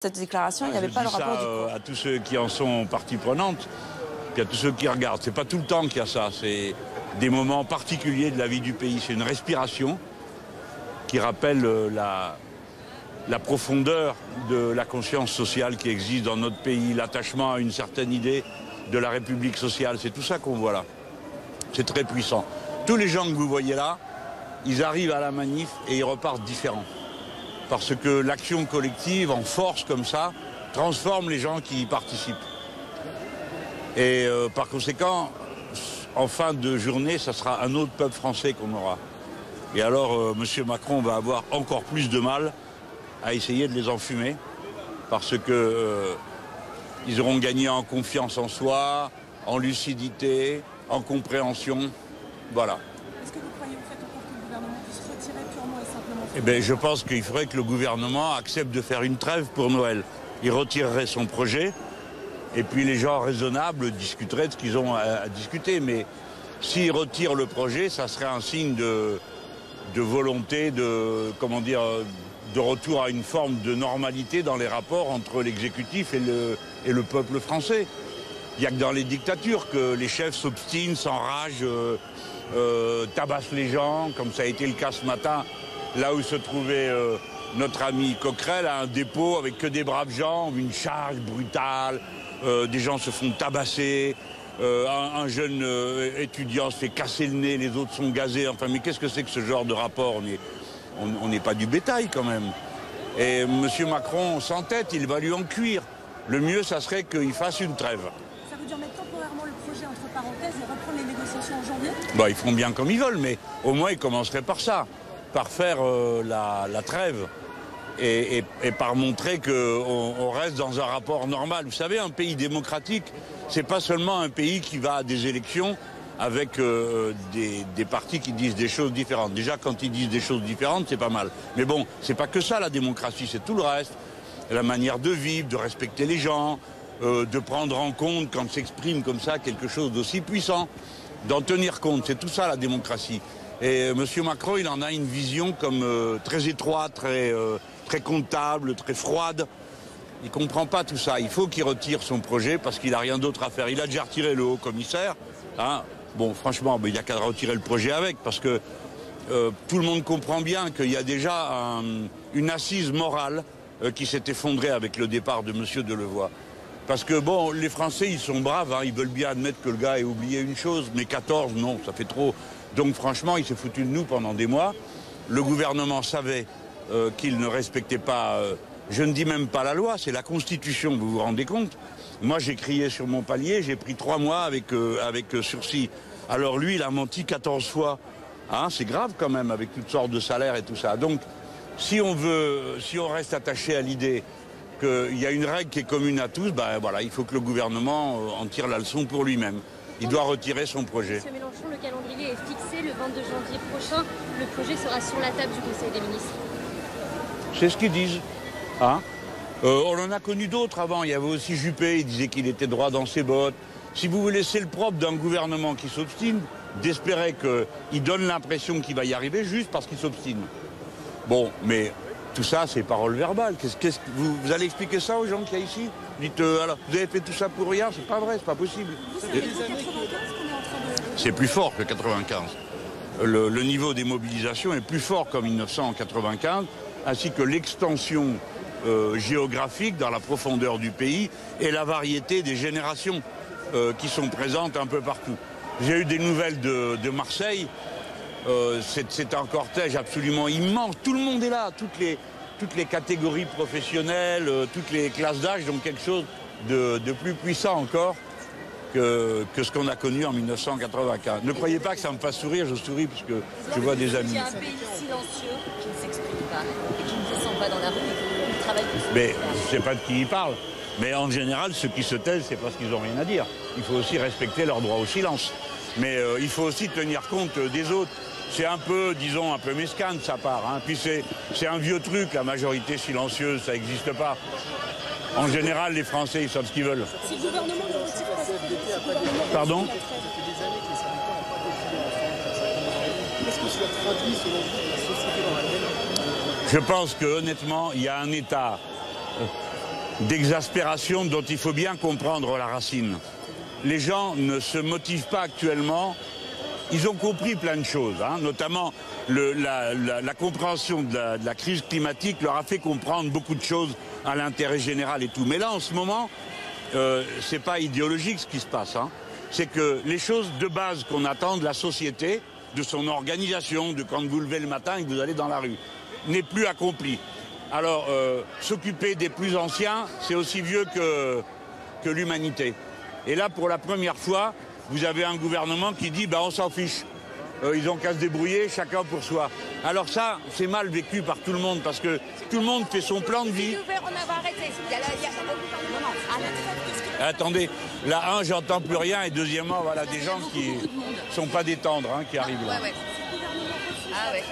Cette déclaration, il n'y avait pas le rapport du COR. À tous ceux qui en sont partie prenante, puis à tous ceux qui regardent. C'est pas tout le temps qu'il y a ça, c'est des moments particuliers de la vie du pays. C'est une respiration qui rappelle la profondeur de la conscience sociale qui existe dans notre pays, l'attachement à une certaine idée de la République sociale. C'est tout ça qu'on voit là. C'est très puissant. Tous les gens que vous voyez là, ils arrivent à la manif et ils repartent différents. Parce que l'action collective, en force comme ça, transforme les gens qui y participent. Et par conséquent, en fin de journée, ça sera un autre peuple français qu'on aura. Et alors, M. Macron va avoir encore plus de mal à essayer de les enfumer, parce que ils auront gagné en confiance en soi, en lucidité, en compréhension. Voilà. Est-ce que vous croyez au fait encore que le gouvernement puisse retirer purement et simplement? Eh bien, je pense qu'il faudrait que le gouvernement accepte de faire une trêve pour Noël. Il retirerait son projet, et puis les gens raisonnables discuteraient de ce qu'ils ont à discuter. Mais s'il retire le projet, ça serait un signe de volonté, de retour à une forme de normalité dans les rapports entre l'exécutif et le peuple français. Il n'y a que dans les dictatures que les chefs s'obstinent, s'enragent, tabassent les gens, comme ça a été le cas ce matin, là où se trouvait notre ami Coquerel, à un dépôt avec que des braves gens, une charge brutale, des gens se font tabasser, un jeune étudiant se fait casser le nez, les autres sont gazés. Enfin, mais qu'est-ce que c'est que ce genre de rapport? On n'est pas du bétail quand même. Et M. Macron s'entête, il va lui en cuire. Le mieux, ça serait qu'il fasse une trêve. Ça veut dire mettre temporairement le projet entre parenthèses et reprendre les négociations en janvier? Ils feront bien comme ils veulent, mais au moins ils commenceraient par ça, par faire la trêve et par montrer qu'on reste dans un rapport normal. Vous savez, un pays démocratique, c'est pas seulement un pays qui va à des élections avec des partis qui disent des choses différentes. Déjà, quand ils disent des choses différentes, c'est pas mal. Mais bon, c'est pas que ça la démocratie, c'est tout le reste. La manière de vivre, de respecter les gens, de prendre en compte quand s'exprime comme ça quelque chose d'aussi puissant, d'en tenir compte. C'est tout ça la démocratie. Et M. Macron, il en a une vision comme très étroite, très comptable, très froide. Il ne comprend pas tout ça. Il faut qu'il retire son projet parce qu'il n'a rien d'autre à faire. Il a déjà retiré le haut commissaire. Hein. Bon, franchement, il n'y a qu'à retirer le projet avec, parce que tout le monde comprend bien qu'il y a déjà une assise morale qui s'est effondrée avec le départ de M. Delevoye. Parce que, bon, les Français, ils sont braves, hein, ils veulent bien admettre que le gars ait oublié une chose, mais 14, non, ça fait trop. Donc, franchement, il s'est foutu de nous pendant des mois. Le gouvernement savait qu'il ne respectait pas, je ne dis même pas la loi, c'est la Constitution, vous vous rendez compte? Moi, j'ai crié sur mon palier, j'ai pris 3 mois avec sursis. Alors lui, il a menti 14 fois. Hein, c'est grave quand même, avec toutes sortes de salaires et tout ça. Donc, si on reste attaché à l'idée qu'il y a une règle qui est commune à tous, voilà, il faut que le gouvernement en tire la leçon pour lui-même. Il doit retirer son projet. Monsieur Mélenchon, le calendrier est fixé. Le 22 janvier prochain, le projet sera sur la table du Conseil des ministres. C'est ce qu'ils disent. Hein? On en a connu d'autres avant. Il y avait aussi Juppé, il disait qu'il était droit dans ses bottes. Si vous voulez, c'est le propre d'un gouvernement qui s'obstine, d'espérer qu'il donne l'impression qu'il va y arriver juste parce qu'il s'obstine. Bon, mais tout ça, c'est parole verbale. Vous allez expliquer ça aux gens qu'il y a ici? Dites, alors, vous avez fait tout ça pour rien? C'est pas vrai, c'est pas possible. C'est plus fort que 95. Le niveau des mobilisations est plus fort qu'en 1995, ainsi que l'extension géographique dans la profondeur du pays et la variété des générations qui sont présentes un peu partout. J'ai eu des nouvelles de Marseille. C'est un cortège absolument immense. Tout le monde est là, toutes les catégories professionnelles, toutes les classes d'âge, donc quelque chose de plus puissant encore que ce qu'on a connu en 1995. Ne croyez pas que ça me fasse sourire, je souris parce que je vois des amis. Il y a un pays silencieux qui ne s'exprime pas et qui ne descend pas dans la rue et qui travaille pour ça. Mais je ne sais pas de qui il parle. Mais en général, ceux qui se taisent, c'est parce qu'ils n'ont rien à dire. Il faut aussi respecter leur droit au silence. Mais il faut aussi tenir compte des autres. C'est un peu, disons, un peu mesquin de sa part. Hein. Puis c'est un vieux truc, la majorité silencieuse, ça n'existe pas. En général, les Français, ils savent ce qu'ils veulent. Si le gouvernement ne retire pas ce projet, pardon? Ça fait des années que les syndicats n'ont pas défilé en France. Qu'est-ce que cela traduit, selon vous, de la société dans laquelle... Je pense que, honnêtement, il y a un état d'exaspération dont il faut bien comprendre la racine. Les gens ne se motivent pas actuellement. Ils ont compris plein de choses, hein, notamment la compréhension de la crise climatique leur a fait comprendre beaucoup de choses à l'intérêt général et tout. Mais là, en ce moment, c'est pas idéologique ce qui se passe. Hein. C'est que les choses de base qu'on attend de la société, de son organisation, de quand vous levez le matin et que vous allez dans la rue, n'est plus accomplie. Alors, s'occuper des plus anciens, c'est aussi vieux que l'humanité. Et là, pour la première fois, vous avez un gouvernement qui dit on s'en fiche. Ils ont qu'à se débrouiller, chacun pour soi. Alors ça, c'est mal vécu par tout le monde parce que tout le monde fait son plan de vie. Attendez, là, j'entends plus rien et deuxièmement, voilà, des gens qui sont pas des tendres qui arrivent là. Ah ouais.